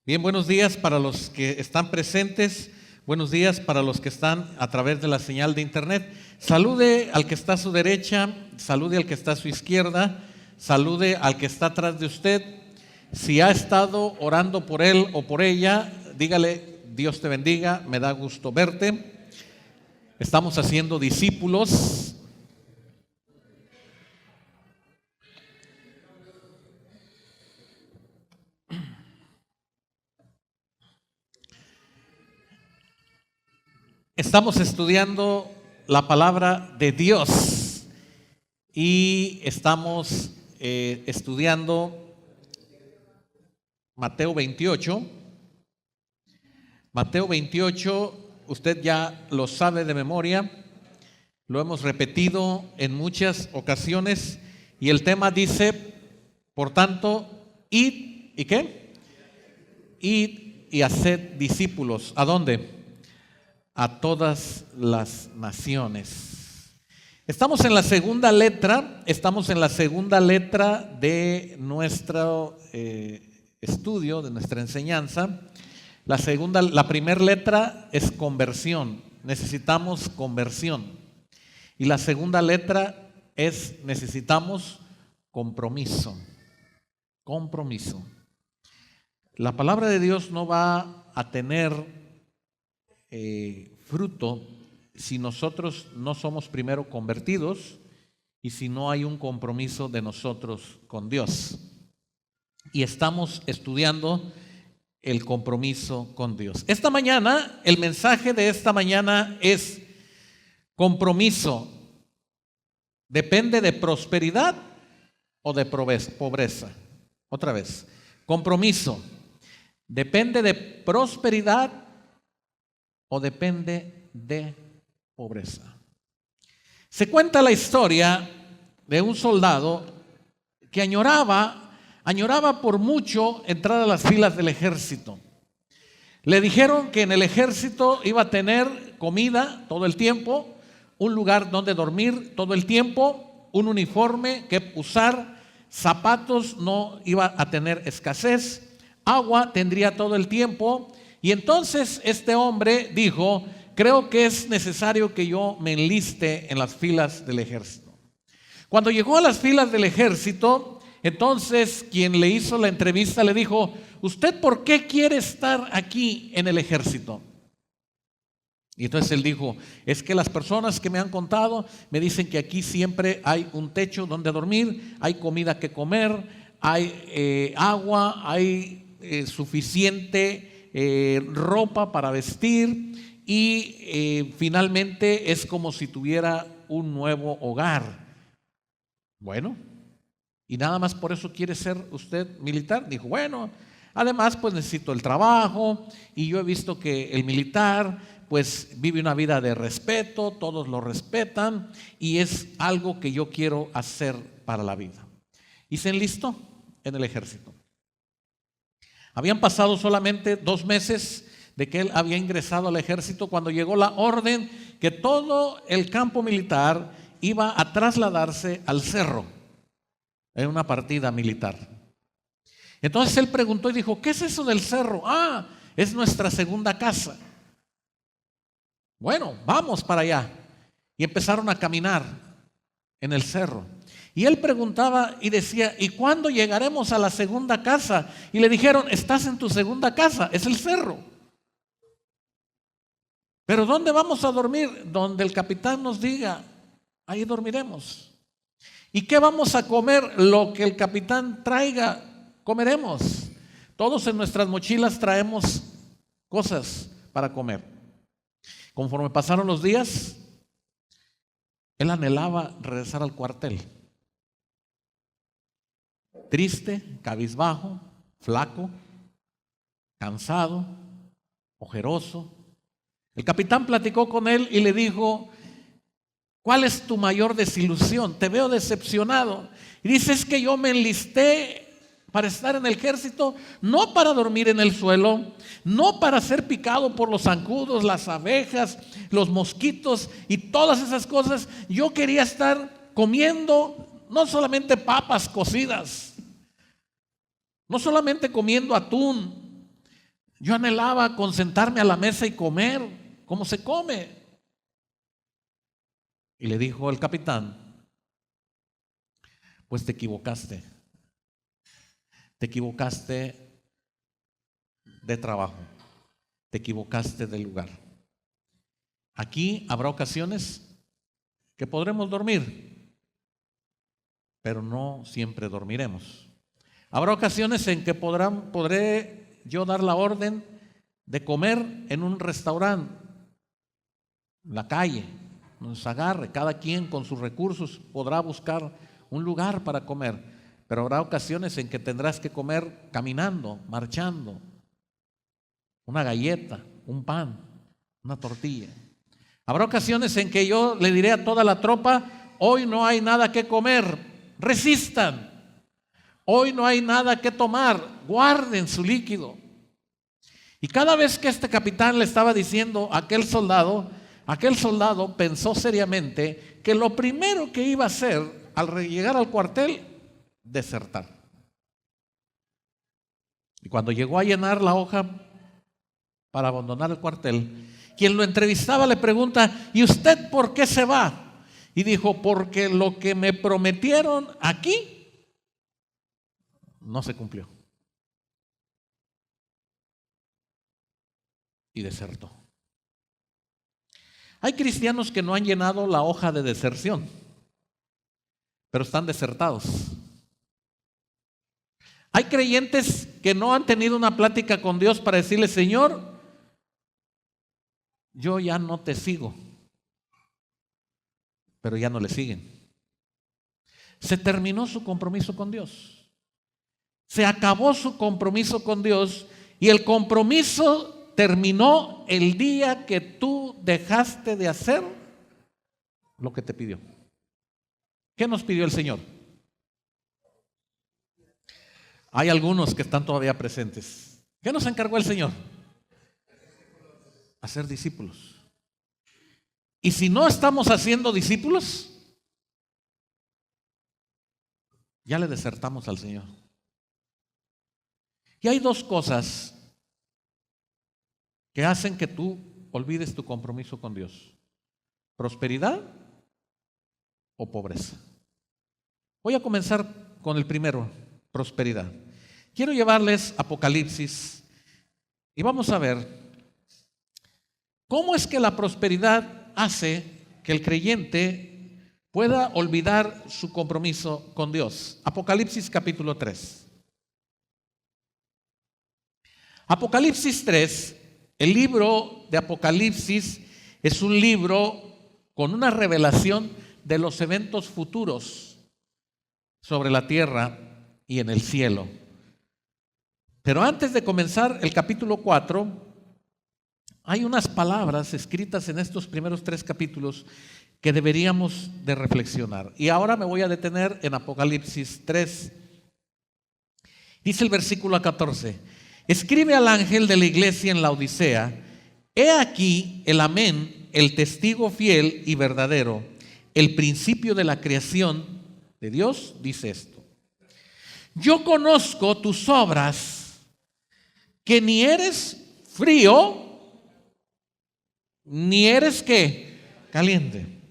Bien, buenos días para los que están presentes, buenos días para los que están a través de la señal de internet. Salude al que está a su derecha, salude al que está a su izquierda, salude al que está atrás de usted. Si ha estado orando por él o por ella, dígale: Dios te bendiga, me da gusto verte. Estamos haciendo discípulos. Estamos estudiando la palabra de Dios y estamos estudiando Mateo 28. Mateo 28, usted ya lo sabe de memoria, lo hemos repetido en muchas ocasiones y el tema dice, por tanto, id, ¿y qué? Id y haced discípulos. ¿A dónde? A todas las naciones. Estamos en la segunda letra de nuestro estudio, de nuestra enseñanza. La primera letra es conversión, necesitamos conversión. Y la segunda letra es necesitamos compromiso. Compromiso. La palabra de Dios no va a tener fruto si nosotros no somos primero convertidos y si no hay un compromiso de nosotros con Dios. Y estamos estudiando el compromiso con Dios. Esta mañana, el mensaje de esta mañana es compromiso. ¿Depende de prosperidad o de pobreza? Otra vez, compromiso. ¿Depende de prosperidad o depende de pobreza? Se cuenta la historia de un soldado que añoraba por mucho entrar a las filas del ejército. Le dijeron que en el ejército iba a tener comida todo el tiempo, un lugar donde dormir todo el tiempo, un uniforme que usar, zapatos no iba a tener escasez, agua tendría todo el tiempo. Y entonces este hombre dijo: creo que es necesario que yo me enliste en las filas del ejército. Cuando llegó a las filas del ejército, entonces quien le hizo la entrevista le dijo: ¿usted por qué quiere estar aquí en el ejército? Y entonces él dijo: es que las personas que me han contado me dicen que aquí siempre hay un techo donde dormir, hay comida que comer, hay agua, hay suficiente ropa para vestir y finalmente es como si tuviera un nuevo hogar. Bueno, y nada más por eso quiere ser usted militar. Dijo: bueno, además pues necesito el trabajo y yo he visto que el militar pues vive una vida de respeto, todos lo respetan y es algo que yo quiero hacer para la vida. Y se enlistó en el ejército. Habían pasado solamente 2 meses de que él había ingresado al ejército cuando llegó la orden que todo el campo militar iba a trasladarse al cerro en una partida militar. Entonces él preguntó y dijo: ¿qué es eso del cerro? Ah, es nuestra segunda casa. Bueno, vamos para allá. Y empezaron a caminar en el cerro. Y él preguntaba y decía: ¿y cuándo llegaremos a la segunda casa? Y le dijeron: estás en tu segunda casa, es el cerro. ¿Pero dónde vamos a dormir? Donde el capitán nos diga, ahí dormiremos. ¿Y qué vamos a comer? Lo que el capitán traiga, comeremos. Todos en nuestras mochilas traemos cosas para comer. Conforme pasaron los días, él anhelaba regresar al cuartel. Triste, cabizbajo, flaco, cansado, ojeroso. El capitán platicó con él y le dijo: ¿cuál es tu mayor desilusión? Te veo decepcionado. Y dice: es que yo me enlisté para estar en el ejército, no para dormir en el suelo, no para ser picado por los zancudos, las abejas, los mosquitos y todas esas cosas. Yo quería estar comiendo no solamente papas cocidas, no solamente comiendo atún, Yo anhelaba con sentarme a la mesa y comer como se come. Y le dijo el capitán, pues te equivocaste. Te equivocaste de trabajo. Te equivocaste de lugar. Aquí habrá ocasiones que podremos dormir, pero no siempre dormiremos. Habrá ocasiones en que podré yo dar la orden de comer en un restaurante, en la calle, donde se agarre, cada quien con sus recursos podrá buscar un lugar para comer, pero habrá ocasiones en que tendrás que comer caminando, marchando, una galleta, un pan, una tortilla. Habrá ocasiones en que yo le diré a toda la tropa, hoy no hay nada que comer, resistan. Hoy no hay nada que tomar, guarden su líquido. Y cada vez que este capitán le estaba diciendo a aquel soldado pensó seriamente que lo primero que iba a hacer al llegar al cuartel, desertar. Y cuando llegó a llenar la hoja para abandonar el cuartel, quien lo entrevistaba le pregunta, ¿y usted por qué se va? Y dijo, porque lo que me prometieron aquí no se cumplió. Y desertó. Hay cristianos que no han llenado la hoja de deserción, pero están desertados. Hay creyentes que no han tenido una plática con Dios para decirle, Señor, yo ya no te sigo, pero ya no le siguen. Se terminó su compromiso con Dios. Se acabó su compromiso con Dios y el compromiso terminó el día que tú dejaste de hacer lo que te pidió. ¿Qué nos pidió el Señor? Hay algunos que están todavía presentes. ¿Qué nos encargó el Señor? Hacer discípulos. Y si no estamos haciendo discípulos, ya le desertamos al Señor. Y hay dos cosas que hacen que tú olvides tu compromiso con Dios: prosperidad o pobreza. Voy a comenzar con el primero, prosperidad. Quiero llevarles Apocalipsis y vamos a ver cómo es que la prosperidad hace que el creyente pueda olvidar su compromiso con Dios. Apocalipsis capítulo 3. Apocalipsis 3, el libro de Apocalipsis es un libro con una revelación de los eventos futuros sobre la tierra y en el cielo. Pero antes de comenzar el capítulo 4, hay unas palabras escritas en estos primeros 3 capítulos que deberíamos de reflexionar. Y ahora me voy a detener en Apocalipsis 3. Dice el versículo 14. Escribe al ángel de la iglesia en la Odisea: he aquí el amén, el testigo fiel y verdadero, el principio de la creación de Dios, dice esto: yo conozco tus obras, que ni eres frío, ni eres ¿qué? Caliente.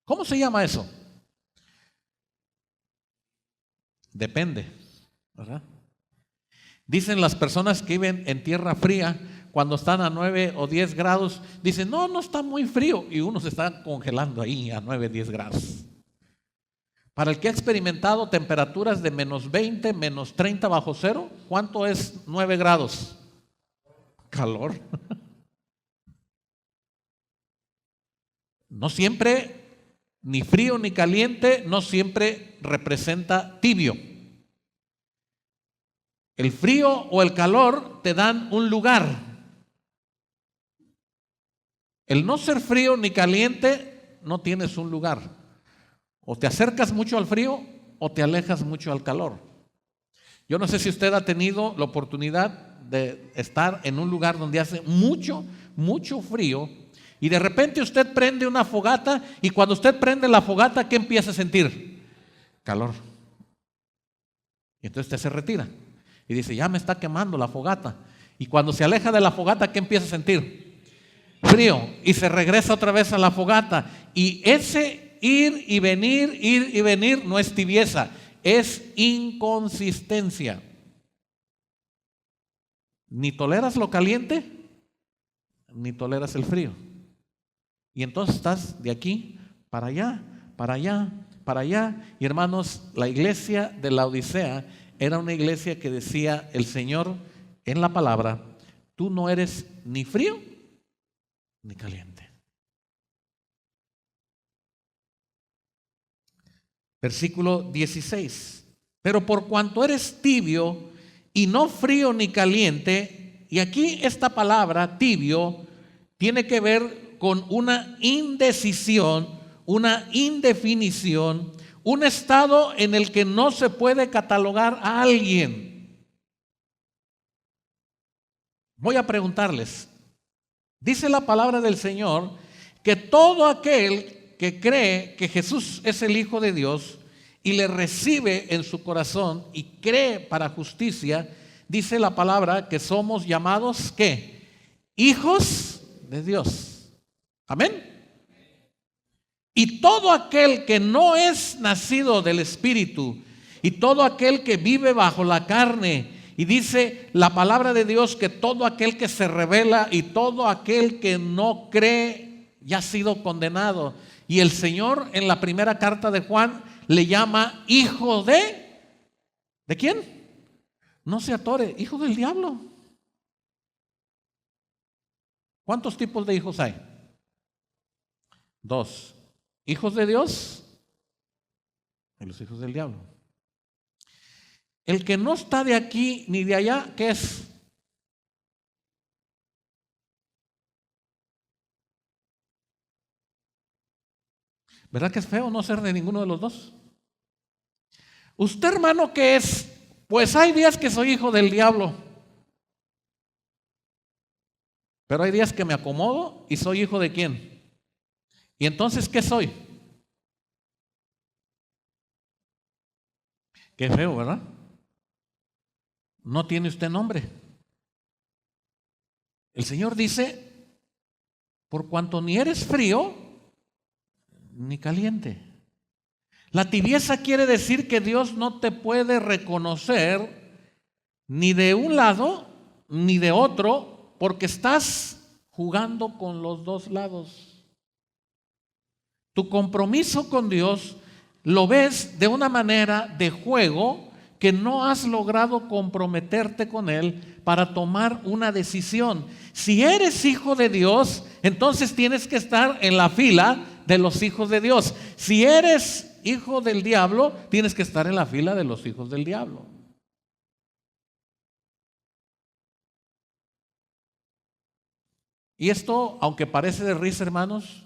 ¿Cómo se llama eso? Depende, ¿verdad? Dicen las personas que viven en tierra fría, cuando están a 9 o 10 grados, dicen, no está muy frío, y uno se está congelando ahí a 9, 10 grados. Para el que ha experimentado temperaturas de menos 20, menos 30 bajo cero, ¿cuánto es 9 grados? Calor. No siempre, ni frío ni caliente, no siempre representa tibio. El frío o el calor te dan un lugar. El no ser frío ni caliente, no tienes un lugar. O te acercas mucho al frío o te alejas mucho al calor. Yo no sé si usted ha tenido la oportunidad de estar en un lugar donde hace mucho, mucho frío y de repente usted prende una fogata y cuando usted prende la fogata, ¿qué empieza a sentir? Calor. Y entonces usted se retira y dice, ya me está quemando la fogata. Y cuando se aleja de la fogata, ¿qué empieza a sentir? Frío. Y se regresa otra vez a la fogata. Y ese ir y venir no es tibieza, es inconsistencia. Ni toleras lo caliente, ni toleras el frío. Y entonces estás de aquí para allá, para allá, para allá. Y hermanos, la iglesia de la Odisea era una iglesia que decía el Señor en la palabra, tú no eres ni frío ni caliente. Versículo 16. Pero por cuanto eres tibio y no frío ni caliente, y aquí esta palabra tibio tiene que ver con una indecisión, una indefinición, un estado en el que no se puede catalogar a alguien. Voy a preguntarles, dice la palabra del Señor que todo aquel que cree que Jesús es el Hijo de Dios y le recibe en su corazón y cree para justicia, dice la palabra que somos llamados ¿qué? Hijos de Dios. Amén. Y todo aquel que no es nacido del Espíritu y todo aquel que vive bajo la carne, y dice la palabra de Dios que todo aquel que se rebela y todo aquel que no cree ya ha sido condenado. Y el Señor en la primera carta de Juan le llama hijo ¿de quién? No se atore, hijo del diablo. ¿Cuántos tipos de hijos hay? 2. Hijos de Dios y los hijos del diablo. El que no está de aquí ni de allá, ¿qué es? ¿Verdad que es feo no ser de ninguno de los dos? ¿Usted, hermano, qué es? Pues hay días que soy hijo del diablo, pero hay días que me acomodo y soy hijo de quién. ¿Y entonces qué soy? Qué feo, ¿verdad? No tiene usted nombre. El Señor dice, por cuanto ni eres frío ni caliente. La tibieza quiere decir que Dios no te puede reconocer ni de un lado ni de otro, porque estás jugando con los dos lados. Tu compromiso con Dios lo ves de una manera de juego que no has logrado comprometerte con Él para tomar una decisión. Si eres hijo de Dios, entonces tienes que estar en la fila de los hijos de Dios. Si eres hijo del diablo, tienes que estar en la fila de los hijos del diablo. Y esto, aunque parece de risa, hermanos,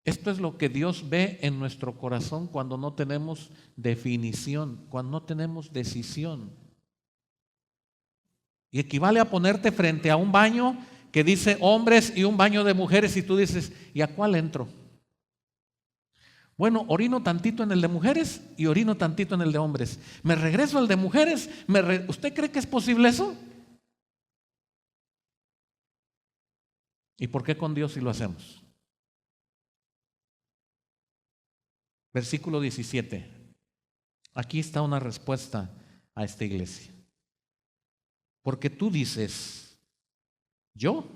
esto es lo que Dios ve en nuestro corazón cuando no tenemos definición, cuando no tenemos decisión. Y equivale a ponerte frente a un baño que dice hombres y un baño de mujeres y tú dices, ¿y a cuál entro? Bueno, orino tantito en el de mujeres y orino tantito en el de hombres. Me regreso al de mujeres. ¿Usted cree que es posible eso? ¿Y por qué con Dios sí lo hacemos? Versículo 17. Aquí está una respuesta a esta iglesia. Porque tú dices, yo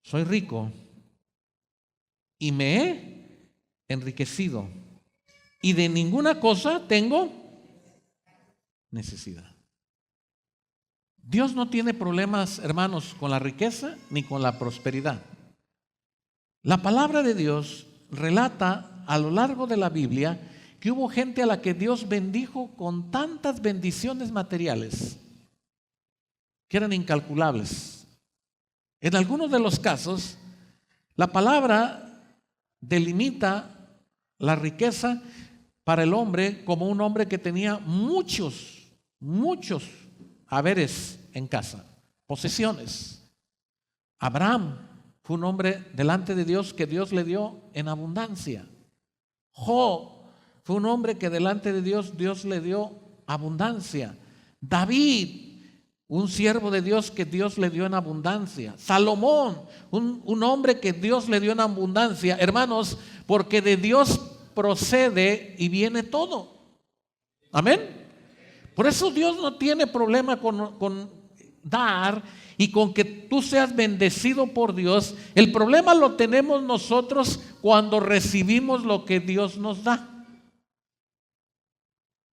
soy rico y me he enriquecido y de ninguna cosa tengo necesidad. Dios no tiene problemas, hermanos, con la riqueza ni con la prosperidad. La palabra de Dios relata a lo largo de la Biblia que hubo gente a la que Dios bendijo con tantas bendiciones materiales que eran incalculables. En algunos de los casos, la palabra delimita la riqueza para el hombre como un hombre que tenía muchos haberes en casa, posesiones. Abraham fue un hombre delante de Dios que Dios le dio en abundancia. Job Fue un hombre que delante de Dios, Dios le dio abundancia. David, un siervo de Dios que Dios le dio en abundancia. Salomón, un hombre que Dios le dio en abundancia. Hermanos, porque de Dios procede y viene todo. Amén. Por eso Dios no tiene problema con dar y con que tú seas bendecido por Dios. El problema lo tenemos nosotros cuando recibimos lo que Dios nos da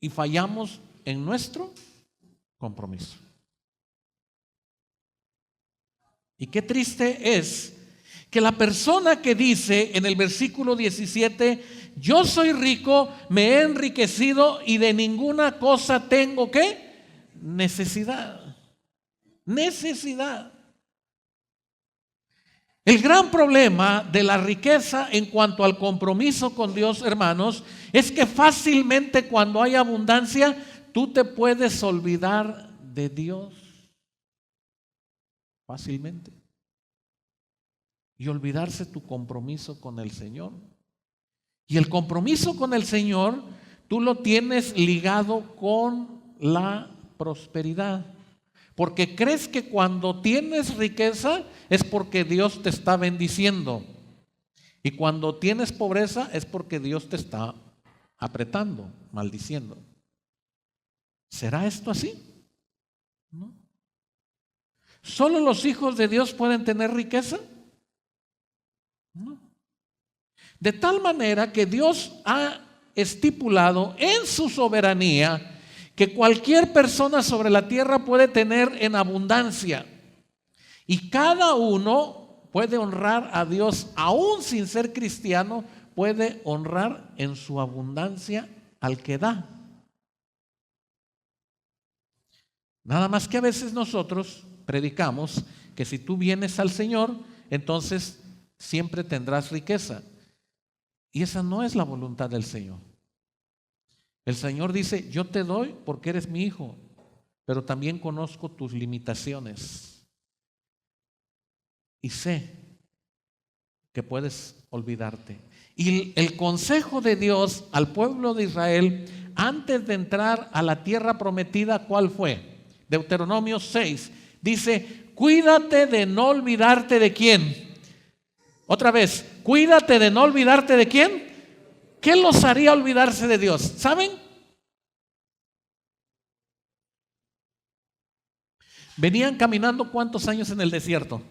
y fallamos en nuestro compromiso. Y qué triste es que la persona que dice en el versículo 17, yo soy rico, me he enriquecido y de ninguna cosa tengo ¿qué? Necesidad. Necesidad. El gran problema de la riqueza en cuanto al compromiso con Dios, hermanos, es que fácilmente cuando hay abundancia, tú te puedes olvidar de Dios. Fácilmente. Y olvidarse tu compromiso con el Señor. Y el compromiso con el Señor, tú lo tienes ligado con la prosperidad. Porque crees que cuando tienes riqueza es porque Dios te está bendiciendo. Y cuando tienes pobreza es porque Dios te está apretando, maldiciendo. ¿Será esto así? ¿No? ¿Solo los hijos de Dios pueden tener riqueza? No. De tal manera que Dios ha estipulado en su soberanía que cualquier persona sobre la tierra puede tener en abundancia. Y cada uno puede honrar a Dios, aún sin ser cristiano, puede honrar en su abundancia al que da. Nada más que a veces nosotros predicamos que si tú vienes al Señor, entonces siempre tendrás riqueza. Y esa no es la voluntad del Señor. El Señor dice, yo te doy porque eres mi hijo, pero también conozco tus limitaciones. Y sé que puedes olvidarte. Y el consejo de Dios al pueblo de Israel, antes de entrar a la tierra prometida, ¿cuál fue? Deuteronomio 6, dice, cuídate de no olvidarte de quién. Otra vez, cuídate de no olvidarte de quién. ¿Qué los haría olvidarse de Dios? ¿Saben? Venían caminando ¿cuántos años en el desierto?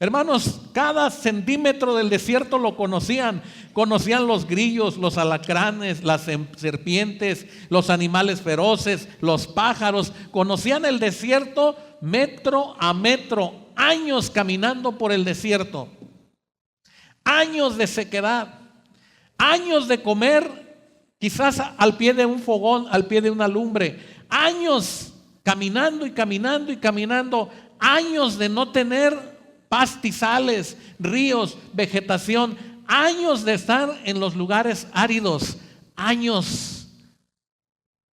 Hermanos, cada centímetro del desierto lo conocían. Conocían los grillos, los alacranes, las serpientes, los animales feroces, los pájaros. Conocían el desierto metro a metro. Años caminando por el desierto. Años de sequedad. Años de comer quizás al pie de un fogón, al pie de una lumbre. Años caminando y caminando y caminando. Años de no tener pastizales, ríos, vegetación, años de estar en los lugares áridos, años.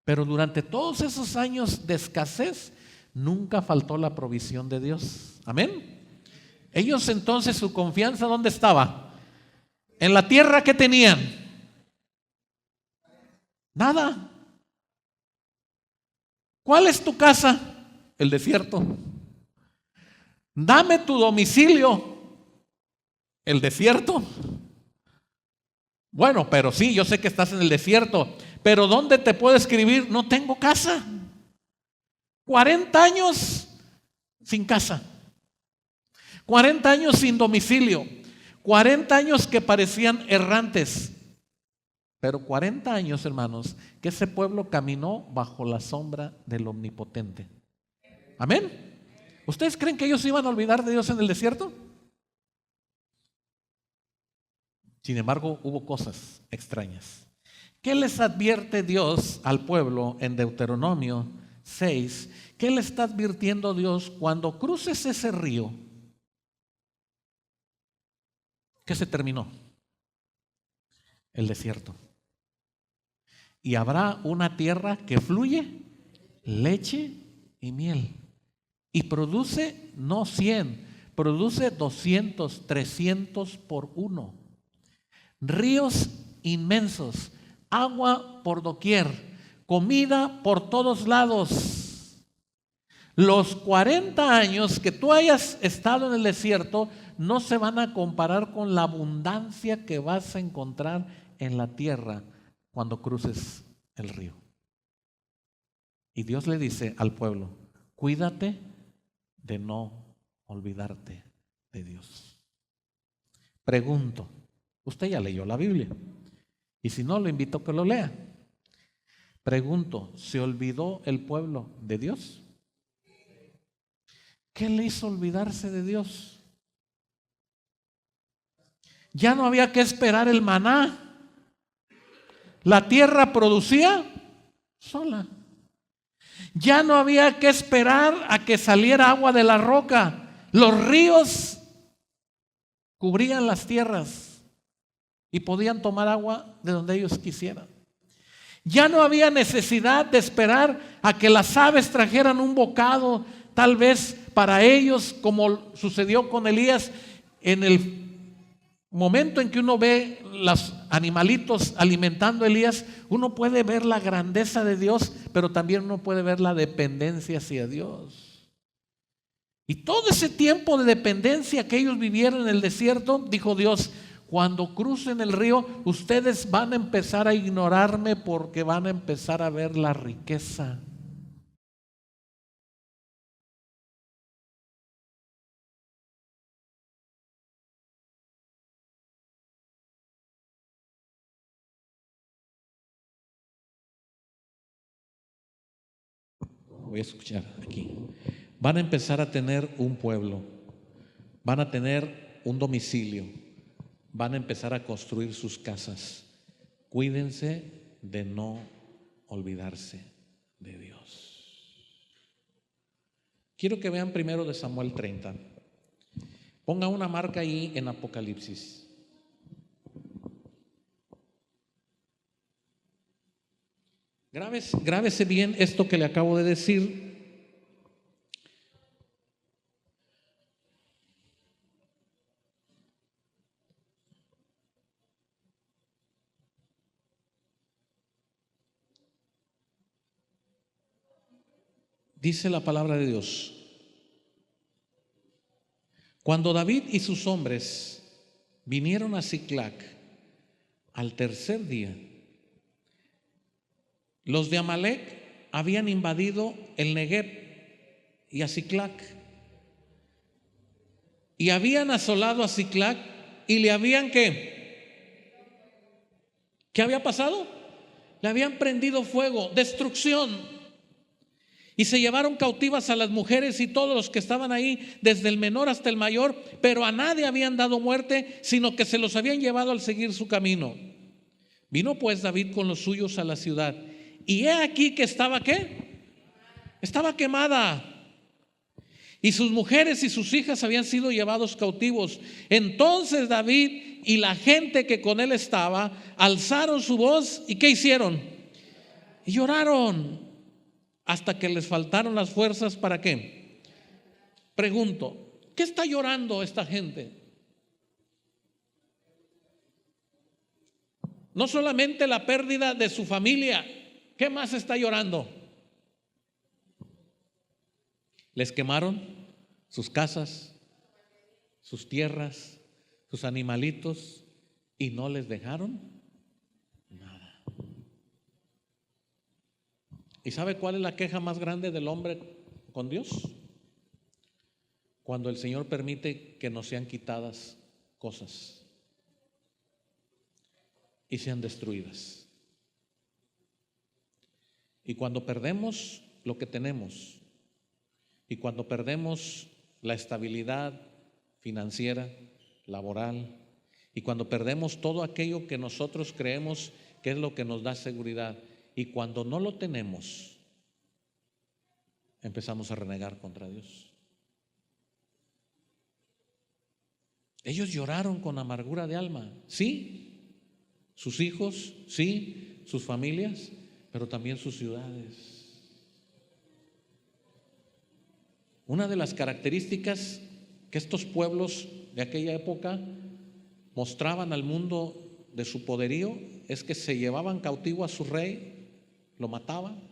Pero durante todos esos años de escasez, nunca faltó la provisión de Dios. Amén. Ellos entonces, su confianza, ¿dónde estaba? En la tierra que tenían. Nada. ¿Cuál es tu casa? El desierto. Dame tu domicilio. ¿El desierto? Bueno, pero sí, yo sé que estás en el desierto, pero ¿dónde te puedo escribir? No tengo casa. 40 años sin casa. 40 años sin domicilio. 40 años que parecían errantes. Pero 40 años, hermanos, que ese pueblo caminó bajo la sombra del Omnipotente. Amén. ¿Ustedes creen que ellos iban a olvidar de Dios en el desierto? Sin embargo, hubo cosas extrañas. ¿Qué les advierte Dios al pueblo en Deuteronomio 6? ¿Qué le está advirtiendo Dios cuando cruces ese río? ¿Qué se terminó? El desierto. Y habrá una tierra que fluye leche y miel. Y produce no 100, produce 200, 300 por uno. Ríos inmensos, agua por doquier, comida por todos lados. Los 40 años que tú hayas estado en el desierto no se van a comparar con la abundancia que vas a encontrar en la tierra cuando cruces el río. Y Dios le dice al pueblo: cuídate de no olvidarte de Dios. Pregunto, usted ya leyó la Biblia, y si no, lo invito a que lo lea. Pregunto, ¿se olvidó el pueblo de Dios? ¿Qué le hizo olvidarse de Dios? Ya no había que esperar el maná. La tierra producía sola. Ya no había que esperar a que saliera agua de la roca. Los ríos cubrían las tierras y podían tomar agua de donde ellos quisieran. Ya no había necesidad de esperar a que las aves trajeran un bocado, tal vez para ellos, como sucedió con Elías. En el momento en que uno ve los animalitos alimentando a Elías, uno puede ver la grandeza de Dios, pero también uno puede ver la dependencia hacia Dios. Y todo ese tiempo de dependencia que ellos vivieron en el desierto, dijo Dios: cuando crucen el río, ustedes van a empezar a ignorarme porque van a empezar a ver la riqueza. Voy a escuchar aquí. Van a empezar a tener un pueblo, van a tener un domicilio, van a empezar a construir sus casas. Cuídense de no olvidarse de Dios. Quiero que vean primero de Samuel 30. Ponga una marca ahí en Apocalipsis. Grábese bien esto que le acabo de decir. Dice la palabra de Dios: cuando David y sus hombres vinieron a Siclac al tercer día, los de Amalec habían invadido el Negueb y a Siclac, y habían asolado a Siclac y le habían ¿qué había pasado? Le habían prendido fuego, destrucción. Y se llevaron cautivas a las mujeres y todos los que estaban ahí, desde el menor hasta el mayor, pero a nadie habían dado muerte, sino que se los habían llevado al seguir su camino. Vino pues David con los suyos a la ciudad, y he aquí que estaba ¿qué? Estaba quemada, y sus mujeres y sus hijas habían sido llevados cautivos. Entonces David y la gente que con él estaba alzaron su voz, ¿y qué hicieron? Y lloraron hasta que les faltaron las fuerzas. ¿Para qué? Pregunto, ¿qué está llorando esta gente? No solamente la pérdida de su familia, ¿qué más está llorando? Les quemaron sus casas, sus tierras, sus animalitos, y no les dejaron nada. ¿Y sabe cuál es la queja más grande del hombre con Dios? Cuando el Señor permite que nos sean quitadas cosas y sean destruidas. Y cuando perdemos lo que tenemos, y cuando perdemos la estabilidad financiera, laboral, y cuando perdemos todo aquello que nosotros creemos que es lo que nos da seguridad, y cuando no lo tenemos, empezamos a renegar contra Dios. Ellos lloraron con amargura de alma, sí, sus hijos, sí, sus familias, pero también sus ciudades. Una de las características que estos pueblos de aquella época mostraban al mundo de su poderío es que se llevaban cautivo a su rey, lo mataban,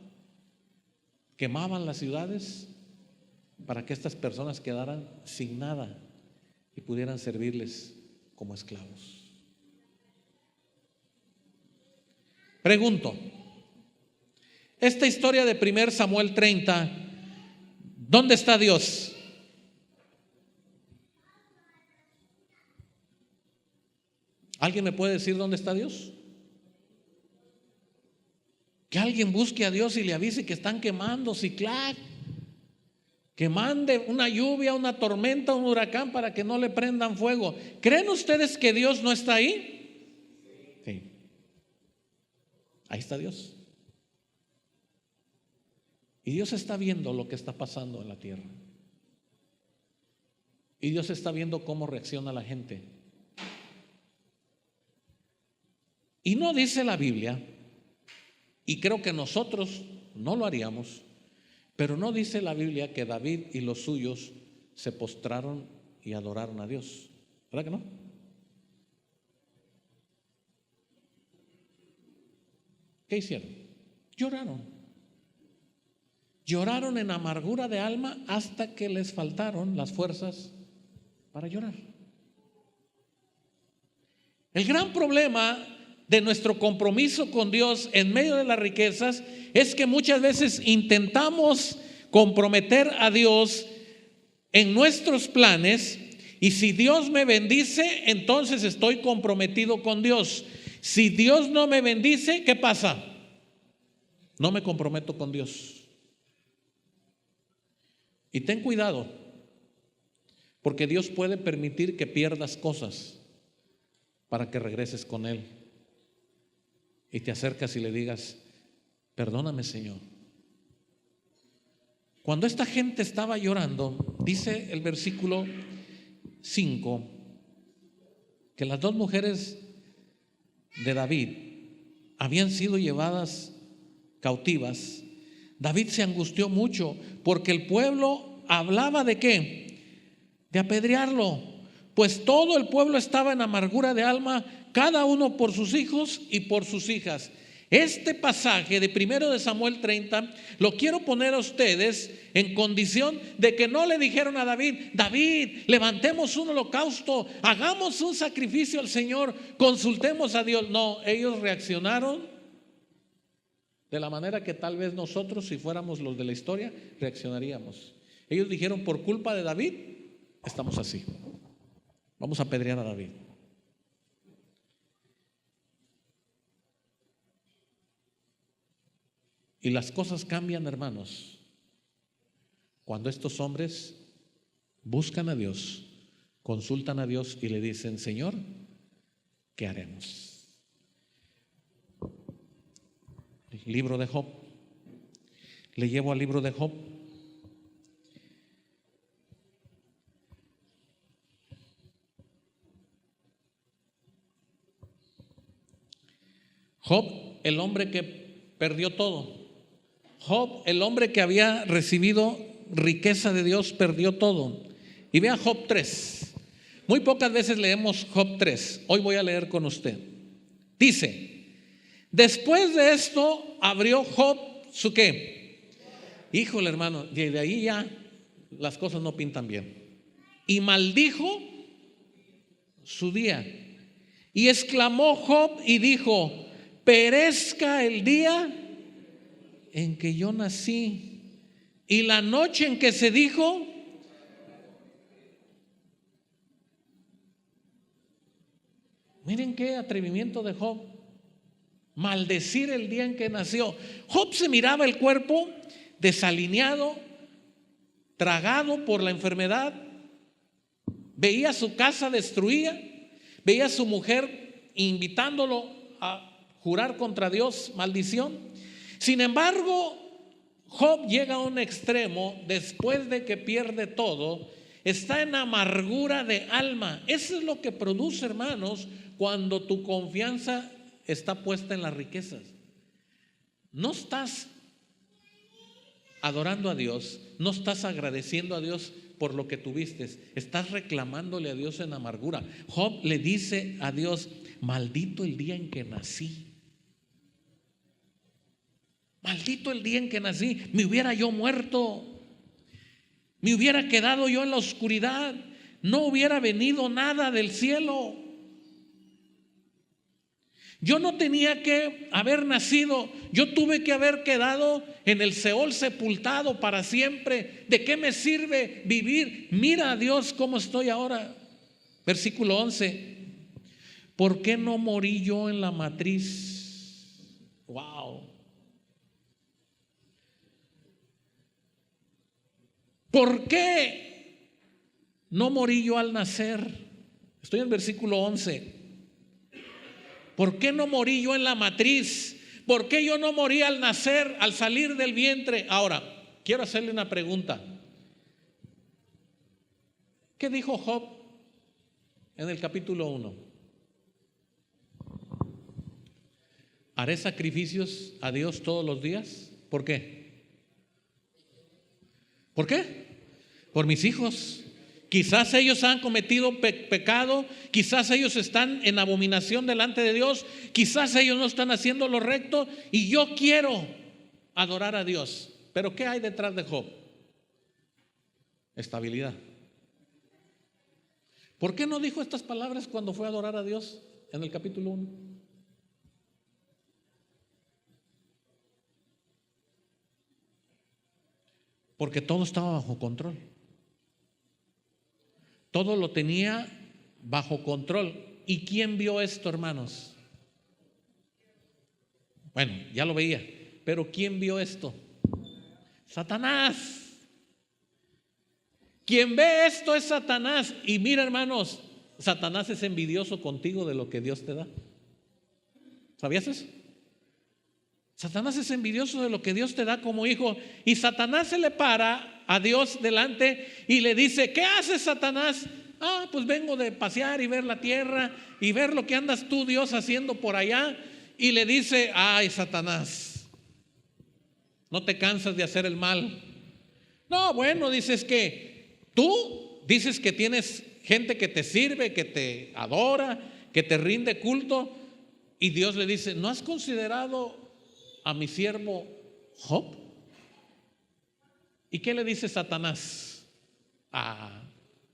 quemaban las ciudades para que estas personas quedaran sin nada y pudieran servirles como esclavos. Pregunto, esta historia de 1 Samuel 30, ¿dónde está Dios? ¿Alguien me puede decir dónde está Dios? Que alguien busque a Dios y le avise que están quemando Ciclac, que mande una lluvia, una tormenta, un huracán para que no le prendan fuego. ¿Creen ustedes que Dios no está ahí? Sí. Ahí está Dios. Y Dios está viendo lo que está pasando en la tierra. Y Dios está viendo cómo reacciona la gente. Y no dice la Biblia, y creo que nosotros no lo haríamos, pero no dice la Biblia que David y los suyos se postraron y adoraron a Dios. ¿Verdad que no? ¿Qué hicieron? Lloraron. Lloraron en amargura de alma hasta que les faltaron las fuerzas para llorar. El gran problema de nuestro compromiso con Dios en medio de las riquezas es que muchas veces intentamos comprometer a Dios en nuestros planes, y si Dios me bendice, entonces estoy comprometido con Dios. Si Dios no me bendice, ¿qué pasa? No me comprometo con Dios. Y ten cuidado, porque Dios puede permitir que pierdas cosas para que regreses con Él. Y te acercas y le digas: perdóname, Señor. Cuando esta gente estaba llorando, dice el versículo 5, que las dos mujeres de David habían sido llevadas cautivas. David se angustió mucho porque el pueblo hablaba ¿de qué? De apedrearlo, pues todo el pueblo estaba en amargura de alma, cada uno por sus hijos y por sus hijas. Este pasaje de 1 de Samuel 30 lo quiero poner a ustedes en condición de que no le dijeron a David: David, levantemos un holocausto, hagamos un sacrificio al Señor, consultemos a Dios. No, ellos reaccionaron de la manera que tal vez nosotros, si fuéramos los de la historia, reaccionaríamos. Ellos dijeron: por culpa de David estamos así, vamos a apedrear a David. Y las cosas cambian, hermanos, cuando estos hombres buscan a Dios, consultan a Dios y le dicen: Señor, ¿qué haremos? Libro de Job. Le llevo al libro de Job. Job, el hombre que perdió todo. Job, el hombre que había recibido riqueza de Dios, perdió todo. Y vea Job 3. Muy pocas veces leemos Job 3. Hoy voy a leer con usted. Dice: después de esto abrió Job su ¿qué? Híjole, hermano, de ahí ya las cosas no pintan bien. Y maldijo su día. Y exclamó Job y dijo: perezca el día en que yo nací y la noche en que se dijo. Miren qué atrevimiento de Job, maldecir el día en que nació. Job se miraba el cuerpo desalineado, tragado por la enfermedad, veía su casa destruida, veía a su mujer invitándolo a jurar contra Dios maldición. Sin embargo, Job llega a un extremo. Después de que pierde todo, está en amargura de alma. Eso es lo que produce, hermanos, cuando tu confianza está puesta en las riquezas. No estás adorando a Dios, no estás agradeciendo a Dios por lo que tuviste, estás reclamándole a Dios en amargura. Job le dice a Dios: maldito el día en que nací. Maldito el día en que nací. Me hubiera yo muerto. Me hubiera quedado yo en la oscuridad. No hubiera venido nada del cielo. Yo no tenía que haber nacido. Yo tuve que haber quedado en el Seol sepultado para siempre. ¿De qué me sirve vivir? Mira a Dios cómo estoy ahora. Versículo 11. ¿Por qué no morí yo en la matriz? Wow. ¿Por qué no morí yo al nacer? Estoy en el versículo 11. ¿Por qué no morí yo en la matriz? ¿Por qué yo no morí al nacer, al salir del vientre? Ahora, quiero hacerle una pregunta. ¿Qué dijo Job en el capítulo 1? ¿Haré sacrificios a Dios todos los días? ¿Por qué? ¿Por qué? Por mis hijos. Quizás ellos han cometido pecado, quizás ellos están en abominación delante de Dios, quizás ellos no están haciendo lo recto y yo quiero adorar a Dios. Pero ¿qué hay detrás de Job? Estabilidad. ¿Por qué no dijo estas palabras cuando fue a adorar a Dios en el capítulo 1? Porque todo estaba bajo control. Todo lo tenía bajo control. ¿Y quién vio esto, hermanos? Bueno, ya lo veía, pero ¿quién vio esto? Satanás. Quien ve esto es Satanás. Y mira, hermanos, Satanás es envidioso contigo de lo que Dios te da. ¿Sabías eso? Satanás es envidioso de lo que Dios te da como hijo. Y Satanás se le para a Dios delante y le dice: ¿qué haces, Satanás? Pues vengo de pasear y ver la tierra y ver lo que andas tú, Dios, haciendo por allá. Y le dice: ay, Satanás, ¿no te cansas de hacer el mal? No, bueno, dices que tú dices que tienes gente que te sirve, que te adora, que te rinde culto. Y Dios le dice: ¿no has considerado a mi siervo Job? ¿Y qué le dice Satanás?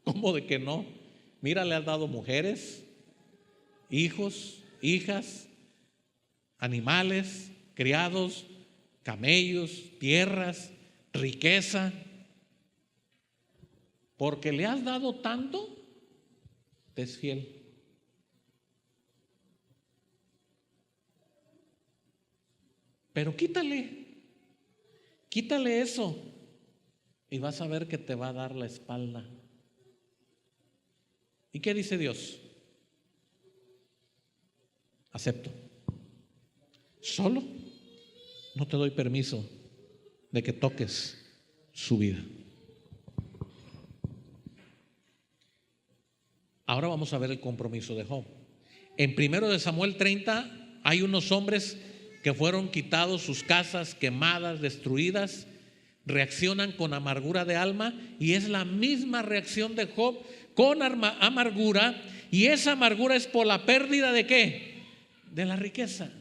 ¿Cómo de que no? Mira, le has dado mujeres, hijos, hijas, animales, criados, camellos, tierras, riqueza. Porque le has dado tanto, te es fiel. Pero quítale eso y vas a ver que te va a dar la espalda. ¿Y qué dice Dios? Acepto. Solo no te doy permiso de que toques su vida. Ahora vamos a ver el compromiso de Job. En 1 Samuel 30 hay unos hombres que fueron quitados sus casas, quemadas, destruidas, reaccionan con amargura de alma, y es la misma reacción de Job con amargura, y esa amargura es por la pérdida de ¿qué? De la riqueza.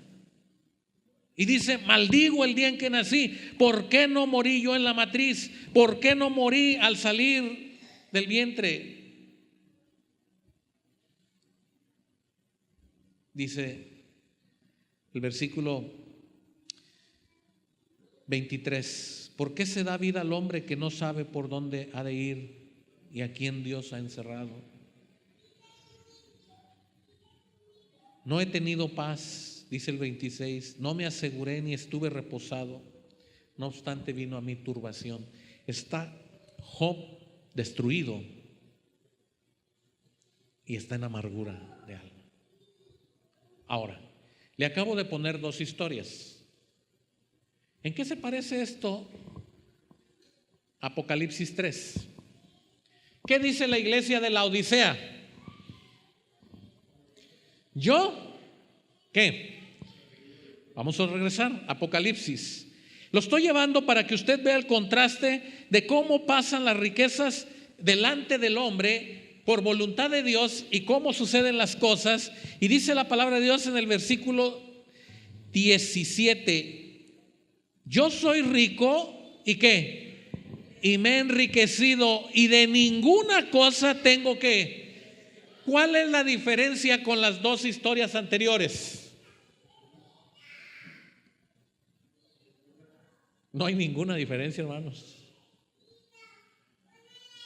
Y dice: maldigo el día en que nací. ¿Por qué no morí yo en la matriz? ¿Por qué no morí al salir del vientre? Dice el versículo 23: ¿por qué se da vida al hombre que no sabe por dónde ha de ir y a quién Dios ha encerrado? No he tenido paz, dice el 26, no me aseguré ni estuve reposado, no obstante vino a mí turbación. Está Job destruido y está en amargura de alma. Ahora, le acabo de poner dos historias. ¿En qué se parece esto a Apocalipsis 3? ¿Qué dice la iglesia de la Odisea? ¿Yo? ¿Qué? Vamos a regresar a Apocalipsis. Lo estoy llevando para que usted vea el contraste de cómo pasan las riquezas delante del hombre por voluntad de Dios y cómo suceden las cosas. Y dice la palabra de Dios en el versículo 17: yo soy rico y ¿qué? Y me he enriquecido y de ninguna cosa tengo que. ¿Cuál es la diferencia con las dos historias anteriores? No hay ninguna diferencia, hermanos.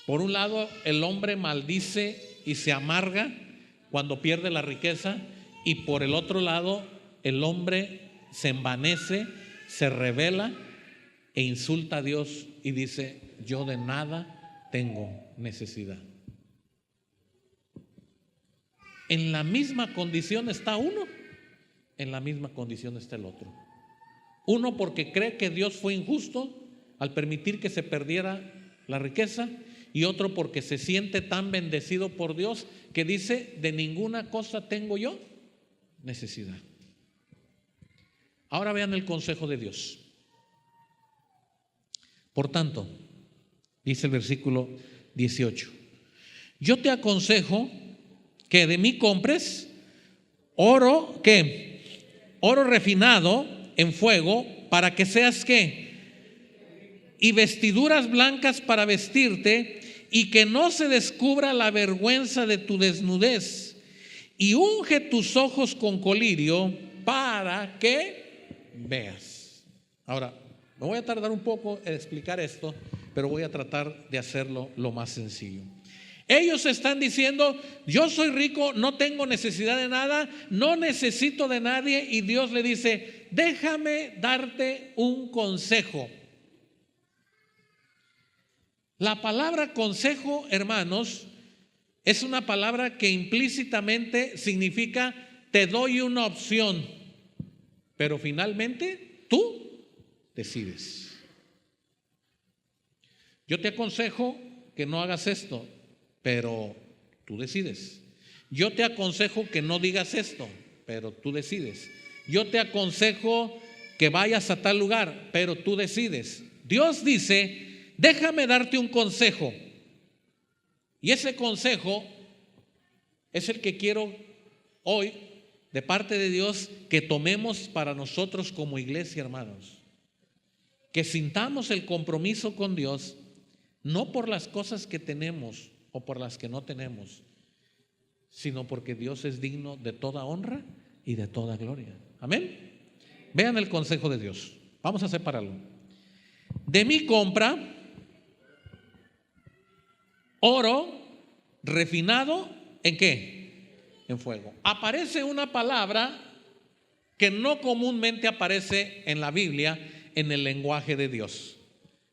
Por un lado, el hombre maldice y se amarga cuando pierde la riqueza, y por el otro lado, el hombre se envanece, se rebela e insulta a Dios y dice: yo de nada tengo necesidad. En la misma condición está uno, en la misma condición está el otro. Uno porque cree que Dios fue injusto al permitir que se perdiera la riqueza, y otro porque se siente tan bendecido por Dios que dice: de ninguna cosa tengo yo necesidad. Ahora vean el consejo de Dios. Por tanto, dice el versículo 18: yo te aconsejo que de mí compres oro, ¿qué? Oro refinado en fuego, para que seas ¿qué? Y vestiduras blancas para vestirte, y que no se descubra la vergüenza de tu desnudez, y unge tus ojos con colirio para que veas. Ahora, me voy a tardar un poco en explicar esto, pero voy a tratar de hacerlo lo más sencillo. Ellos están diciendo: yo soy rico, no tengo necesidad de nada, no necesito de nadie, y Dios le dice: déjame darte un consejo. La palabra consejo, hermanos, es una palabra que implícitamente significa: te doy una opción, pero finalmente tú decides. Yo te aconsejo que no hagas esto, pero tú decides. Yo te aconsejo que no digas esto, pero tú decides. Yo te aconsejo que vayas a tal lugar, pero tú decides. Dios dice: déjame darte un consejo. Y ese consejo es el que quiero hoy, de parte de Dios, que tomemos para nosotros como iglesia, hermanos. Que sintamos el compromiso con Dios, no por las cosas que tenemos o por las que no tenemos, sino porque Dios es digno de toda honra y de toda gloria. Amén. Vean el consejo de Dios. Vamos a separarlo. De mí compra oro refinado ¿en qué? En fuego. Aparece una palabra que no comúnmente aparece en la Biblia en el lenguaje de Dios.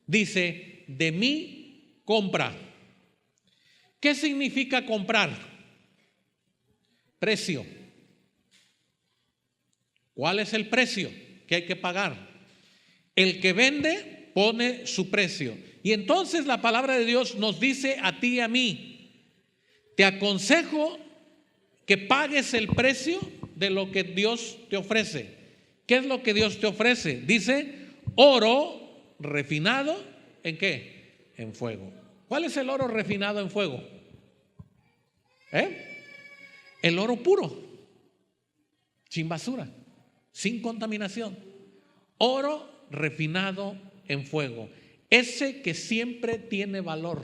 Dice: de mí compra. ¿Qué significa comprar? Precio. ¿Cuál es el precio que hay que pagar? El que vende pone su precio. Y entonces la palabra de Dios nos dice a ti y a mí: te aconsejo que pagues el precio de lo que Dios te ofrece. ¿Qué es lo que Dios te ofrece? Dice: oro refinado ¿en qué? En fuego. ¿Cuál es el oro refinado en fuego? El oro puro, sin basura, sin contaminación. Oro refinado en fuego. Ese que siempre tiene valor,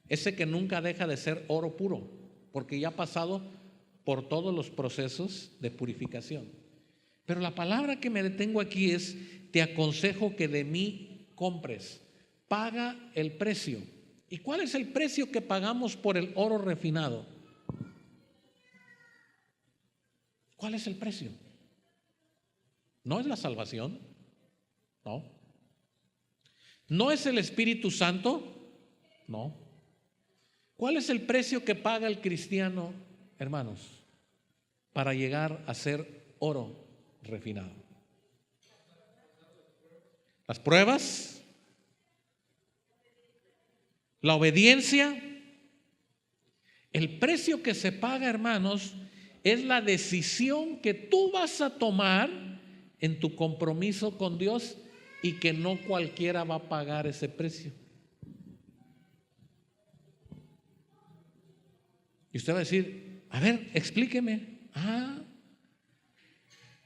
ese que nunca deja de ser oro puro, porque ya ha pasado por todos los procesos de purificación. Pero la palabra que me detengo aquí es: te aconsejo que de mí compres. Paga el precio. ¿Y cuál es el precio que pagamos por el oro refinado? ¿Cuál es el precio? ¿No es la salvación? No. ¿No es el Espíritu Santo? No. ¿Cuál es el precio que paga el cristiano, hermanos, para llegar a ser oro refinado? Las pruebas, la obediencia. El precio que se paga, hermanos, es la decisión que tú vas a tomar en tu compromiso con Dios, y que no cualquiera va a pagar ese precio. Y usted va a decir, a ver, explíqueme.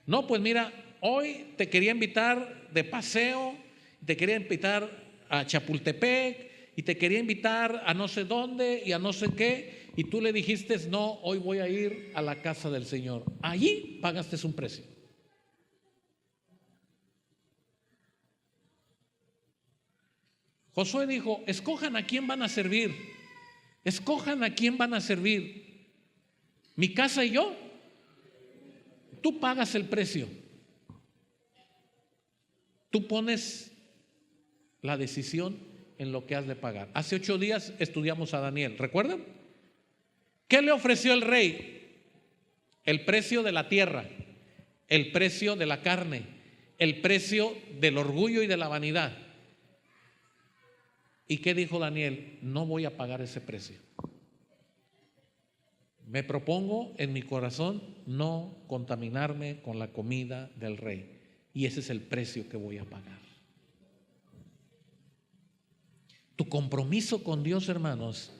No, pues mira, hoy te quería invitar de paseo, te quería invitar a Chapultepec y te quería invitar a no sé dónde y a no sé qué, y tú le dijiste, no, hoy voy a ir a la casa del Señor. Allí pagaste un precio. Josué dijo, escojan a quién van a servir, escojan a quién van a servir, mi casa y yo. Tú pagas el precio, tú pones la decisión en lo que has de pagar. Hace 8 días estudiamos a Daniel, ¿recuerdan? ¿Qué le ofreció el rey? El precio de la tierra, el precio de la carne, el precio del orgullo y de la vanidad. ¿Y qué dijo Daniel? No voy a pagar ese precio. Me propongo en mi corazón no contaminarme con la comida del rey. Y ese es el precio que voy a pagar. Tu compromiso con Dios, hermanos,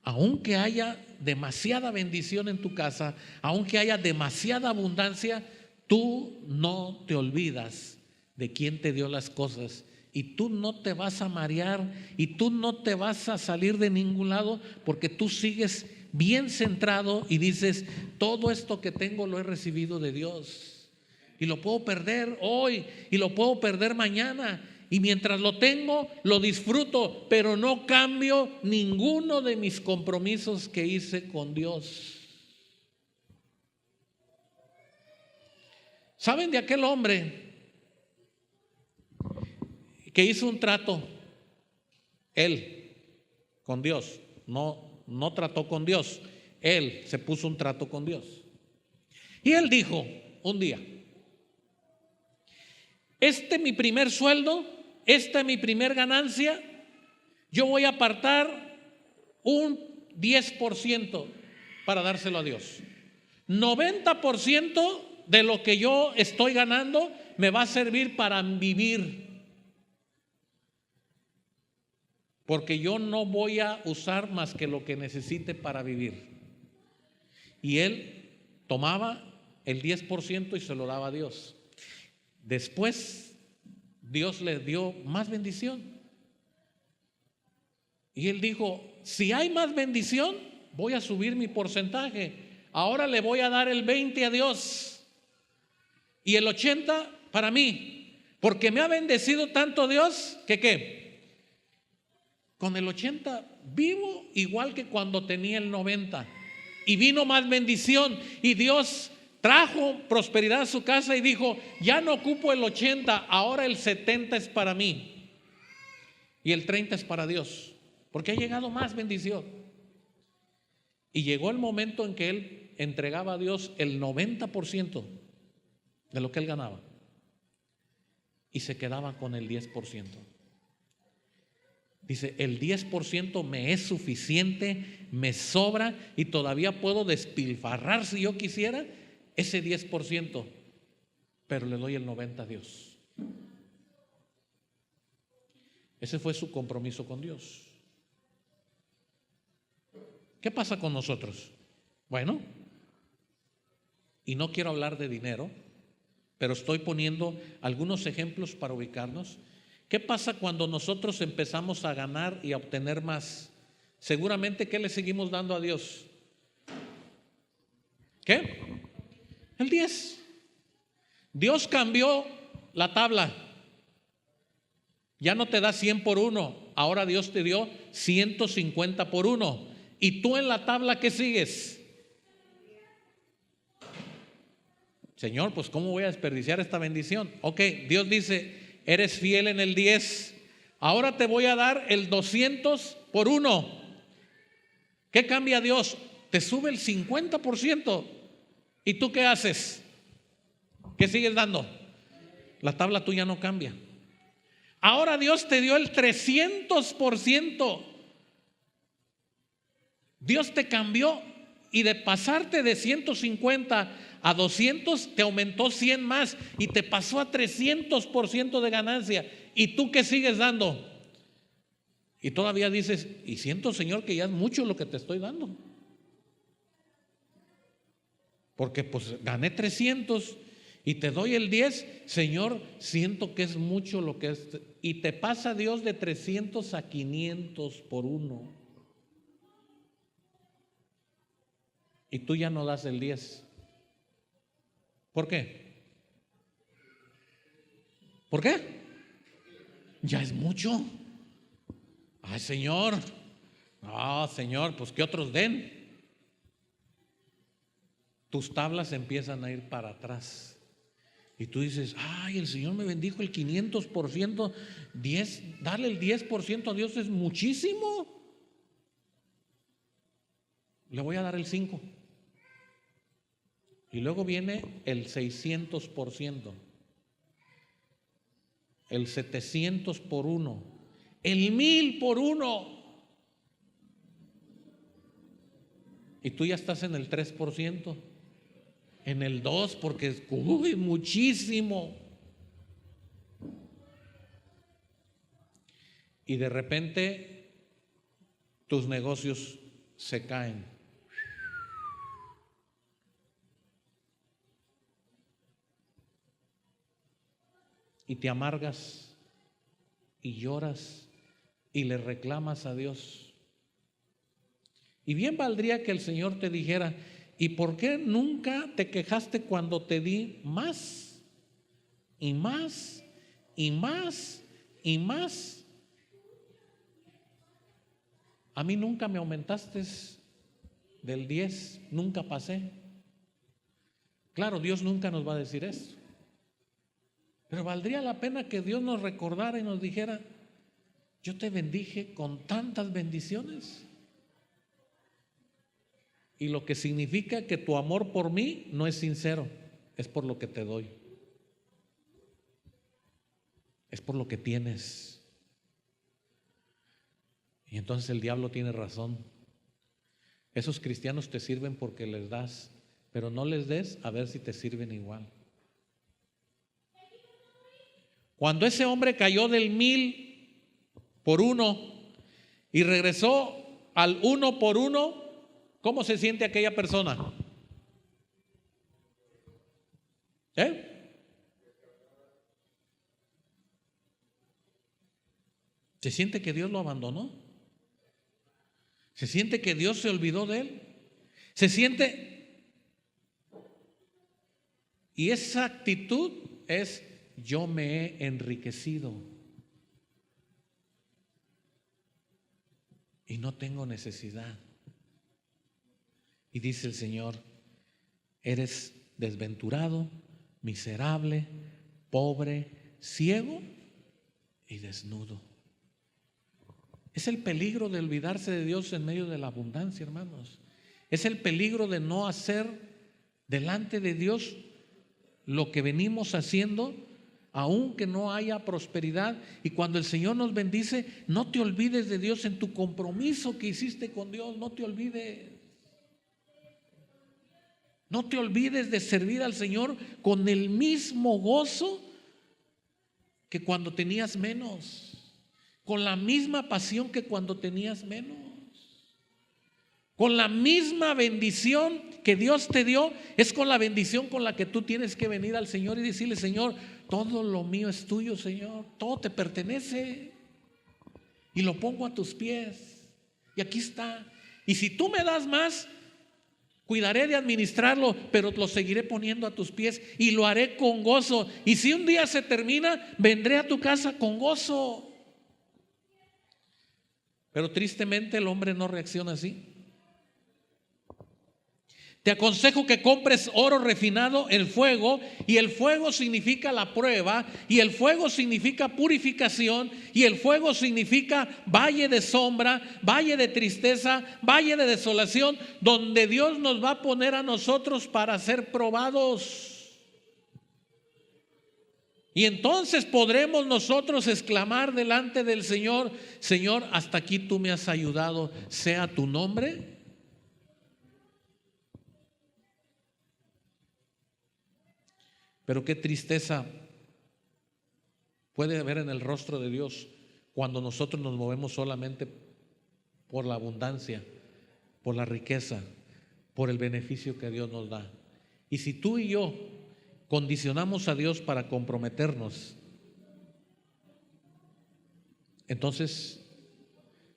aunque haya demasiada bendición en tu casa, aunque haya demasiada abundancia, tú no te olvidas de quién te dio las cosas. Y tú no te vas a marear y tú no te vas a salir de ningún lado, porque tú sigues bien centrado y dices, todo esto que tengo lo he recibido de Dios y lo puedo perder hoy y lo puedo perder mañana, y mientras lo tengo lo disfruto, pero no cambio ninguno de mis compromisos que hice con Dios. ¿Saben de aquel hombre que hizo un trato, él, con Dios? No trató con Dios, él se puso un trato con Dios. Y él dijo un día, mi primer sueldo, esta es mi primer ganancia, yo voy a apartar un 10% para dárselo a Dios. 90% de lo que yo estoy ganando me va a servir para vivir, porque yo no voy a usar más que lo que necesite para vivir. Y él tomaba el 10% y se lo daba a Dios. Después Dios le dio más bendición. Y él dijo, si hay más bendición, voy a subir mi porcentaje. Ahora le voy a dar el 20 a Dios y el 80 para mí, porque me ha bendecido tanto Dios que ¿qué? Con el 80 vivo igual que cuando tenía el 90. Y vino más bendición y Dios trajo prosperidad a su casa y dijo, ya no ocupo el 80, ahora el 70 es para mí y el 30 es para Dios, porque ha llegado más bendición. Y llegó el momento en que él entregaba a Dios el 90% de lo que él ganaba y se quedaba con el 10%. Dice, el 10% me es suficiente, me sobra y todavía puedo despilfarrar si yo quisiera ese 10%, pero le doy el 90% a Dios. Ese fue su compromiso con Dios. ¿Qué pasa con nosotros? Bueno, y no quiero hablar de dinero, pero estoy poniendo algunos ejemplos para ubicarnos. ¿Qué pasa cuando nosotros empezamos a ganar y a obtener más? Seguramente, ¿qué le seguimos dando a Dios? ¿Qué? El 10. Dios cambió la tabla. Ya no te da 100 por 1, ahora Dios te dio 150 por 1. ¿Y tú en la tabla qué sigues? Señor, pues ¿cómo voy a desperdiciar esta bendición? Ok, Dios dice, eres fiel en el 10, ahora te voy a dar el 200 por 1. ¿Qué cambia Dios? Te sube el 50%. ¿Y tú qué haces? ¿Qué sigues dando? La tabla tuya no cambia. Ahora Dios te dio el 300%. Dios te cambió y de pasarte de 150 a 200 te aumentó 100 más y te pasó a 300% de ganancia. ¿Y tú qué sigues dando? Y todavía dices, y siento, Señor, que ya es mucho lo que te estoy dando. Porque pues gané 300 y te doy el 10, Señor, siento que es mucho lo que es. Y te pasa Dios de 300 a 500 por uno. Y tú ya no das el 10. ¿Por qué? ¿Por qué? Ya es mucho. Ay, Señor. No, Señor, pues que otros den. Tus tablas empiezan a ir para atrás. Y tú dices, ay, el Señor me bendijo el 500%, darle el 10% a Dios es muchísimo. Le voy a dar el 5%. Y luego viene el 600%, el 700 por uno, el 1000 por uno. Y tú ya estás en el 3%. En el 2%, porque es muchísimo. Y de repente tus negocios se caen. Y te amargas y lloras y le reclamas a Dios. Y bien valdría que el Señor te dijera, ¿y por qué nunca te quejaste cuando te di más y más y más y más? A mí nunca me aumentaste del 10, nunca pasé. Claro, Dios nunca nos va a decir eso. Pero valdría la pena que Dios nos recordara y nos dijera, yo te bendije con tantas bendiciones. Y lo que significa que tu amor por mí no es sincero, es por lo que te doy. Es por lo que tienes. Y entonces el diablo tiene razón. Esos cristianos te sirven porque les das, pero no les des a ver si te sirven igual. Cuando ese hombre cayó del 1000 por uno y regresó al 1 por 1, ¿cómo se siente aquella persona? ¿Se siente que Dios lo abandonó? ¿Se siente que Dios se olvidó de él? ¿Se siente? Y esa actitud es, yo me he enriquecido y no tengo necesidad. Y dice el Señor, eres desventurado, miserable, pobre, ciego y desnudo. Es el peligro de olvidarse de Dios en medio de la abundancia, hermanos. Es el peligro de no hacer delante de Dios lo que venimos haciendo, aunque no haya prosperidad. Y cuando el Señor nos bendice, no te olvides de Dios en tu compromiso que hiciste con Dios. No te olvides. No te olvides de servir al Señor con el mismo gozo que cuando tenías menos, con la misma pasión que cuando tenías menos, con la misma bendición que Dios te dio. Es con la bendición con la que tú tienes que venir al Señor y decirle, Señor, todo lo mío es tuyo, Señor, todo te pertenece y lo pongo a tus pies y aquí está. Y si tú me das más, cuidaré de administrarlo, pero lo seguiré poniendo a tus pies y lo haré con gozo. Y si un día se termina, vendré a tu casa con gozo. Pero tristemente el hombre no reacciona así. Te aconsejo que compres oro refinado en fuego, y el fuego significa la prueba, y el fuego significa purificación, y el fuego significa valle de sombra, valle de tristeza, valle de desolación, donde Dios nos va a poner a nosotros para ser probados. Y entonces podremos nosotros exclamar delante del Señor, Señor, hasta aquí tú me has ayudado, sea tu nombre. Pero qué tristeza puede haber en el rostro de Dios cuando nosotros nos movemos solamente por la abundancia, por la riqueza, por el beneficio que Dios nos da. Y si tú y yo condicionamos a Dios para comprometernos, entonces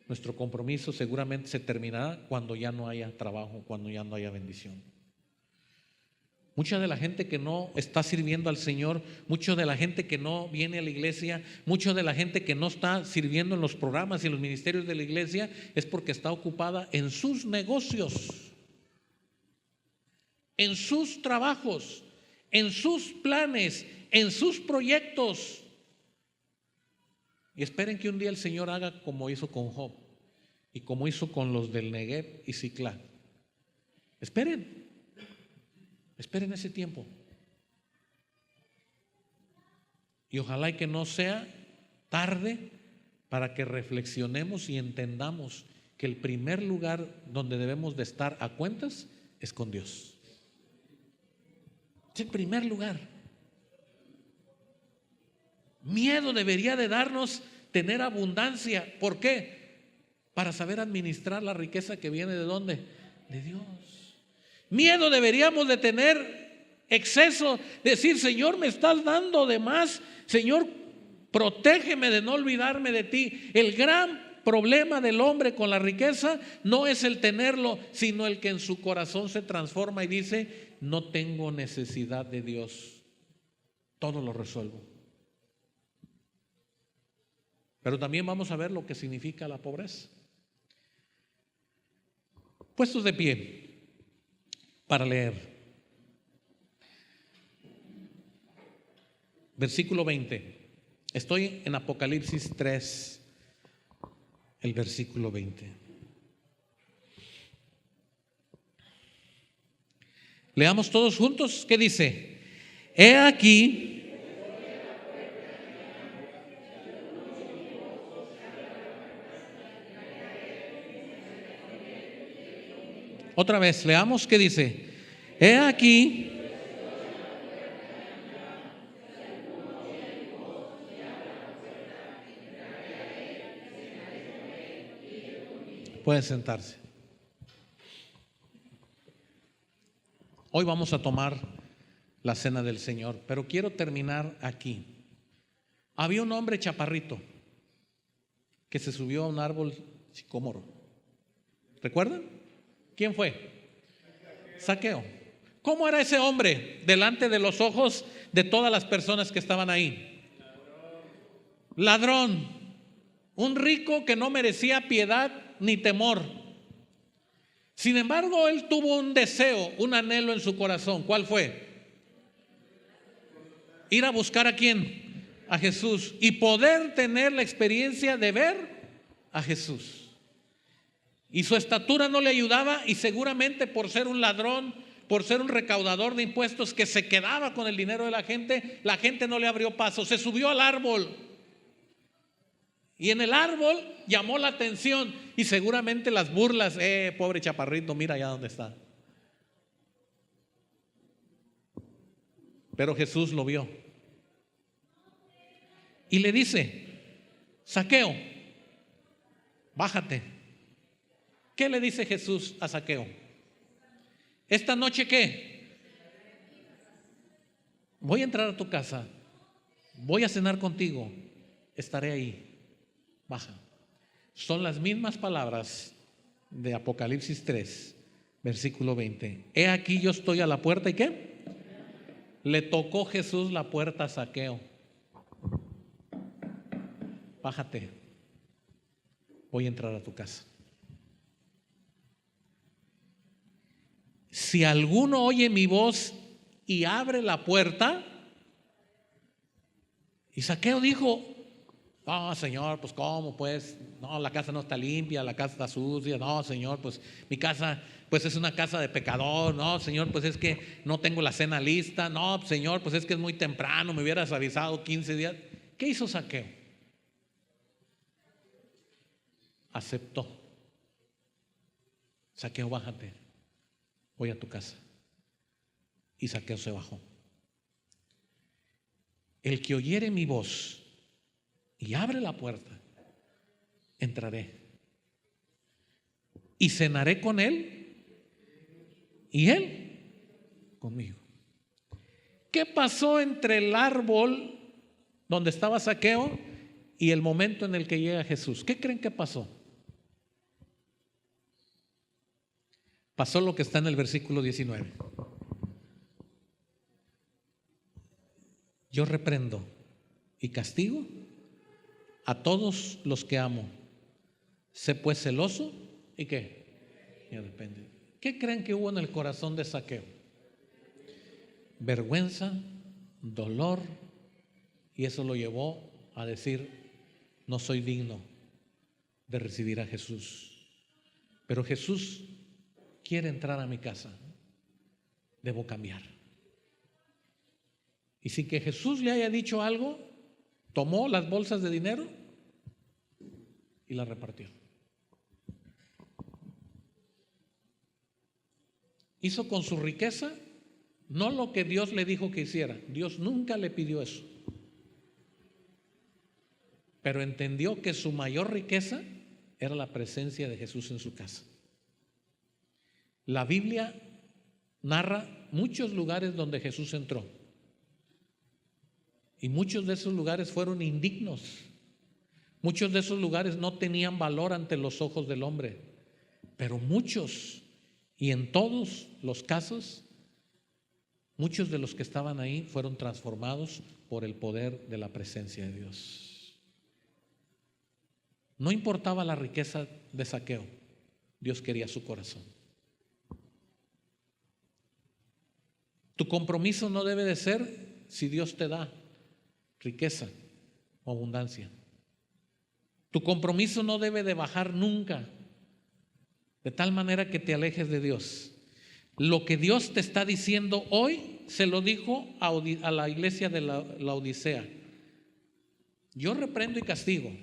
nuestro compromiso seguramente se terminará cuando ya no haya trabajo, cuando ya no haya bendición. Mucha de la gente que no está sirviendo al Señor, mucha de la gente que no viene a la iglesia, mucha de la gente que no está sirviendo en los programas y en los ministerios de la iglesia, es porque está ocupada en sus negocios, en sus trabajos, en sus planes, en sus proyectos. Y esperen que un día el Señor haga como hizo con Job y como hizo con los del Negev y Siclá. Esperen ese tiempo. Y ojalá y que no sea tarde para que reflexionemos y entendamos que el primer lugar donde debemos de estar a cuentas es con Dios. Es el primer lugar. Miedo debería de darnos tener abundancia. ¿Por qué? Para saber administrar la riqueza que viene ¿de dónde? De Dios. Miedo deberíamos de tener exceso, decir: Señor, me estás dando de más, Señor, protégeme de no olvidarme de ti. El gran problema del hombre con la riqueza no es el tenerlo, sino el que en su corazón se transforma y dice: no tengo necesidad de Dios, todo lo resuelvo. Pero también vamos a ver lo que significa la pobreza. Puestos de pie para leer. Versículo 20. Estoy en Apocalipsis 3, el versículo 20. Leamos todos juntos. ¿Qué dice? He aquí. Otra vez, leamos. ¿Qué dice? He aquí. Pueden sentarse. Hoy vamos a tomar la cena del Señor, pero quiero terminar aquí. Había un hombre chaparrito que se subió a un árbol sicómoro. ¿Recuerdan? ¿Quién fue? Zaqueo. ¿Cómo era ese hombre delante de los ojos de todas las personas que estaban ahí? Ladrón. Un rico que no merecía piedad ni temor. Sin embargo, él tuvo un deseo, un anhelo en su corazón. ¿Cuál fue? Ir a buscar ¿a quién? A Jesús, y poder tener la experiencia de ver a Jesús. Y su estatura no le ayudaba, y seguramente por ser un ladrón, por ser un recaudador de impuestos que se quedaba con el dinero de la gente no le abrió paso. Se subió al árbol y en el árbol llamó la atención, y seguramente las burlas: pobre chaparrito, mira allá donde está. Pero Jesús lo vio y le dice: Zaqueo, bájate. ¿Qué le dice Jesús a Zaqueo? Esta noche, ¿qué? Voy a entrar a tu casa, voy a cenar contigo, estaré ahí, baja. Son las mismas palabras de Apocalipsis 3, versículo 20. He aquí yo estoy a la puerta, ¿y qué? Le tocó Jesús la puerta a Zaqueo. Bájate, voy a entrar a tu casa. Si alguno oye mi voz y abre la puerta. Y Zaqueo dijo: no, Señor, pues cómo pues, no, la casa no está limpia, la casa está sucia, no, Señor, pues mi casa pues es una casa de pecador, no, Señor, pues es que no tengo la cena lista, no, Señor, pues es que es muy temprano, me hubieras avisado 15 días. ¿Qué hizo Zaqueo? Aceptó. Zaqueo, bájate, voy a tu casa. Y Zaqueo se bajó. El que oyere mi voz y abre la puerta, entraré y cenaré con él y él conmigo. ¿Qué pasó entre el árbol donde estaba Zaqueo y el momento en el que llega Jesús? ¿Qué creen que pasó? Pasó lo que está en el versículo 19. Yo reprendo y castigo a todos los que amo. Sé pues celoso y ¿qué? Y arrepiente. ¿Qué creen que hubo en el corazón de Zaqueo? Vergüenza, dolor, y eso lo llevó a decir: no soy digno de recibir a Jesús, pero Jesús quiere entrar a mi casa, debo cambiar. Y sin que Jesús le haya dicho algo, tomó las bolsas de dinero y las repartió. Hizo con su riqueza no lo que Dios le dijo que hiciera. Dios nunca le pidió eso. Pero entendió que su mayor riqueza era la presencia de Jesús en su casa. La Biblia narra muchos lugares donde Jesús entró. Y muchos de esos lugares fueron indignos. Muchos de esos lugares no tenían valor ante los ojos del hombre. Pero muchos, y en todos los casos, muchos de los que estaban ahí fueron transformados por el poder de la presencia de Dios. No importaba la riqueza de Zaqueo, Dios quería su corazón. Tu compromiso no debe de ser si Dios te da riqueza o abundancia. Tu compromiso no debe de bajar nunca, de tal manera que te alejes de Dios. Lo que Dios te está diciendo hoy se lo dijo a la iglesia de la Odisea: yo reprendo y castigo,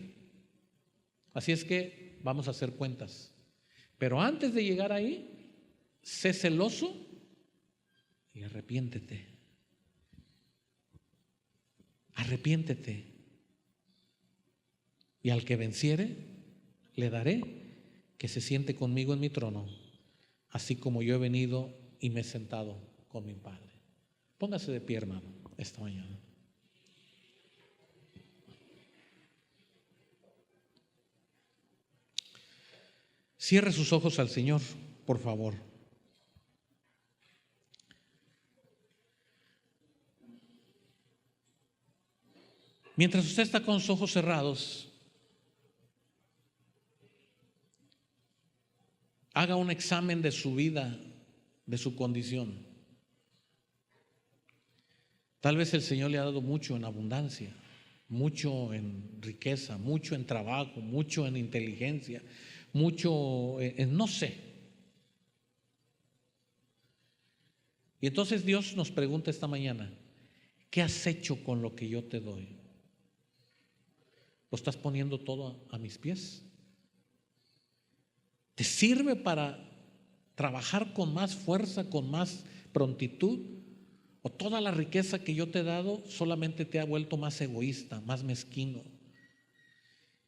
así es que vamos a hacer cuentas, pero antes de llegar ahí, sé celoso y arrepiéntete. Arrepiéntete, y al que venciere le daré que se siente conmigo en mi trono, así como yo he venido y me he sentado con mi Padre. Póngase de pie, hermano, esta mañana. Cierre sus ojos al Señor, por favor. Mientras usted está con sus ojos cerrados, haga un examen de su vida, de su condición. Tal vez el Señor le ha dado mucho en abundancia, mucho en riqueza, mucho en trabajo, mucho en inteligencia, mucho en no sé. Y entonces Dios nos pregunta esta mañana: ¿qué has hecho con lo que yo te doy? ¿Lo estás poniendo todo a mis pies? ¿Te sirve para trabajar con más fuerza, con más prontitud? ¿O toda la riqueza que yo te he dado solamente te ha vuelto más egoísta, más mezquino?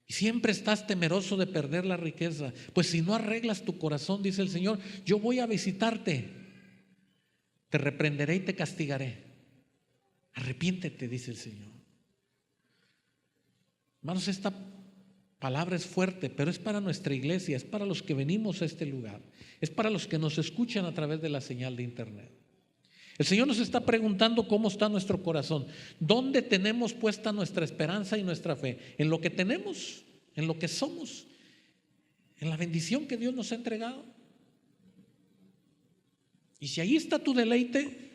Y siempre estás temeroso de perder la riqueza. Pues si no arreglas tu corazón, dice el Señor, yo voy a visitarte, te reprenderé y te castigaré. Arrepiéntete, dice el Señor. Hermanos, esta palabra es fuerte, pero es para nuestra iglesia, es para los que venimos a este lugar, es para los que nos escuchan a través de la señal de internet. El Señor nos está preguntando cómo está nuestro corazón, dónde tenemos puesta nuestra esperanza y nuestra fe, en lo que tenemos, en lo que somos, en la bendición que Dios nos ha entregado. Y si ahí está tu deleite,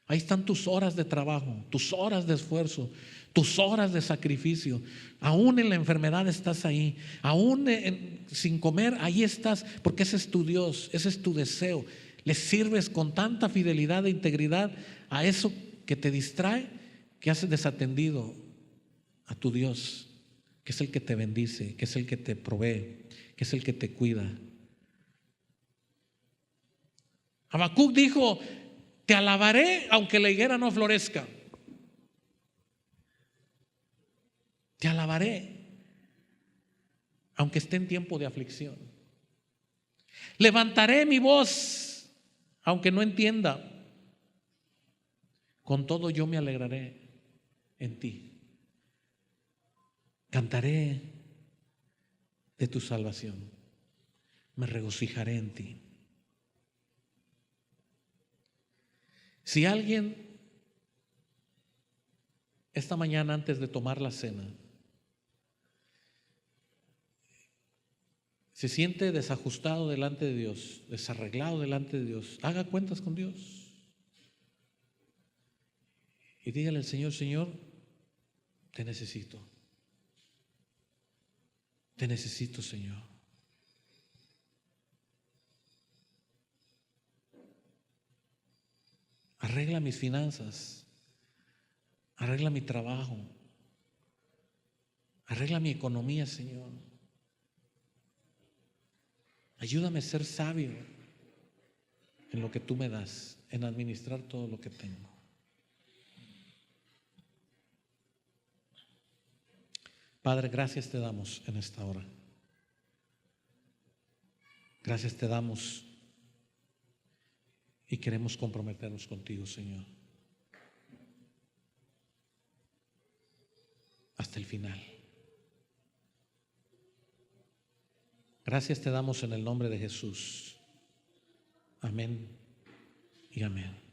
ahí están tus horas de trabajo, tus horas de esfuerzo, tus horas de sacrificio. Aún en la enfermedad estás ahí, aún sin comer, ahí estás, porque ese es tu Dios, ese es tu deseo. Le sirves con tanta fidelidad e integridad a eso que te distrae, que has desatendido a tu Dios, que es el que te bendice, que es el que te provee, que es el que te cuida. Habacuc dijo: te alabaré aunque la higuera no florezca. Te alabaré aunque esté en tiempo de aflicción. Levantaré mi voz aunque no entienda. Con todo yo me alegraré en ti. Cantaré de tu salvación. Me regocijaré en ti. Si alguien esta mañana antes de tomar la cena se siente desajustado delante de Dios, desarreglado delante de Dios, haga cuentas con Dios y dígale al Señor: Señor, te necesito, Señor. Arregla mis finanzas, arregla mi trabajo, arregla mi economía, Señor. Ayúdame a ser sabio en lo que tú me das, en administrar todo lo que tengo. Padre, gracias te damos en esta hora. Gracias te damos y queremos comprometernos contigo, Señor, hasta el final. Gracias te damos en el nombre de Jesús. Amén y amén.